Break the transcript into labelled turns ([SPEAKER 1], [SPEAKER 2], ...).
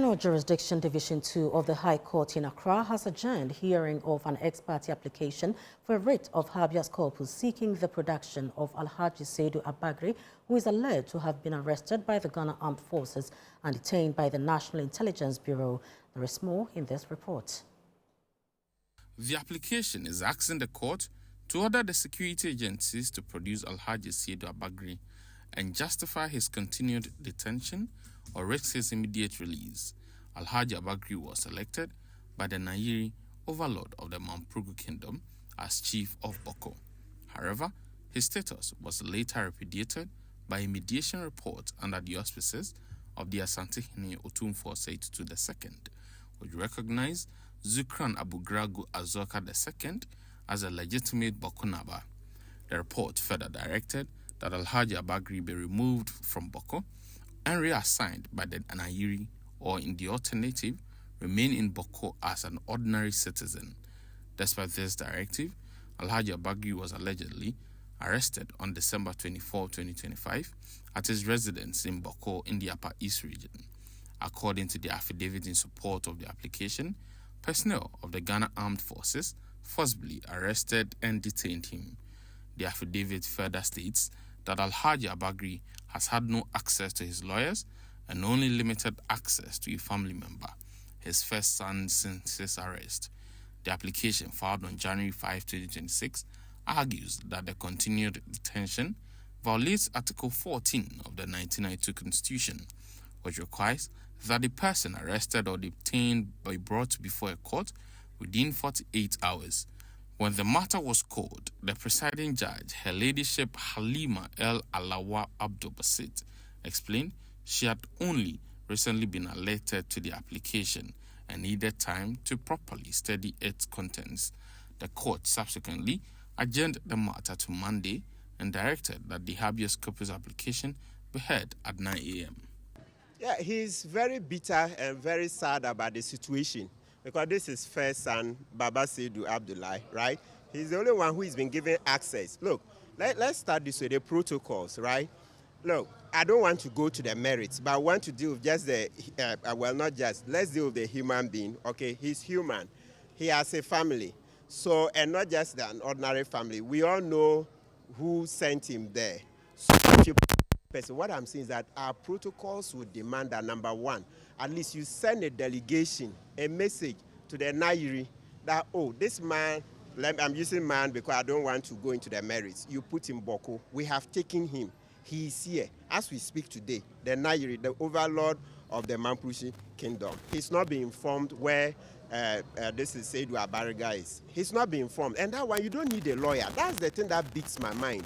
[SPEAKER 1] Criminal Jurisdiction Division 2 of the High Court in Accra has adjourned hearing of an ex parte application for a writ of habeas corpus seeking the production of Alhaji Abagre, who is alleged to have been arrested by the Ghana Armed Forces and detained by the National Intelligence Bureau. There is more in this report.
[SPEAKER 2] The application is asking the court to order the security agencies to produce Alhaji Abagre and justify his continued detention or risk his immediate release. Alhaji Abagre was elected by the Nairi overlord of the Mamprugu Kingdom as chief of Boko. However, his status was later repudiated by a mediation report under the auspices of the Asantehene Otumfuo Seitu II, which recognized Zukran Abugragu Azoka II as a legitimate Boko Naba. The report further directed that Alhaji Abagre be removed from Boko and reassigned by the Nairi, or in the alternative, remain in Boko as an ordinary citizen. Despite this directive, Alhaji Abagre was allegedly arrested on December 24, 2025 at his residence in Boko in the Upper East region. According to the affidavit in support of the application, personnel of the Ghana Armed Forces forcibly arrested and detained him. The affidavit further states that Alhaji Abagre has had no access to his lawyers and only limited access to a family member, his first son since his arrest. The application filed on January 5, 2026 argues that the continued detention violates Article 14 of the 1992 Constitution, which requires that the person arrested or detained be brought before a court within 48 hours. When the matter was called, the presiding judge, Her Ladyship Halima El Alawa Abdul Basit, explained she had only recently been alerted to the application and needed time to properly study its contents. The court subsequently adjourned the matter to Monday and directed that the habeas corpus application be heard at 9 a.m.
[SPEAKER 3] Yeah, he's very bitter and very sad about the situation because this is first son, Baba Seydou Abdullahi, right? He's the only one who has been given access. Look, let's start this with the protocols, right? Look, I don't want to go to the merits, but I want to deal with just the, let's deal with the human being, okay? He's human. He has a family. So, and not just an ordinary family. We all know who sent him there. So, what I'm saying is that our protocols would demand that, number one, at least you send a delegation, a message to the Nairi that, oh, this man, I'm using man because I don't want to go into the merits. You put him Boko. We have taken him. He is here. As we speak today, the Nairi, the overlord of the Mamprugu Kingdom, he's not being informed where this is Seydou Abagre is. He's not being informed. And that one, you don't need a lawyer. That's the thing that beats my mind.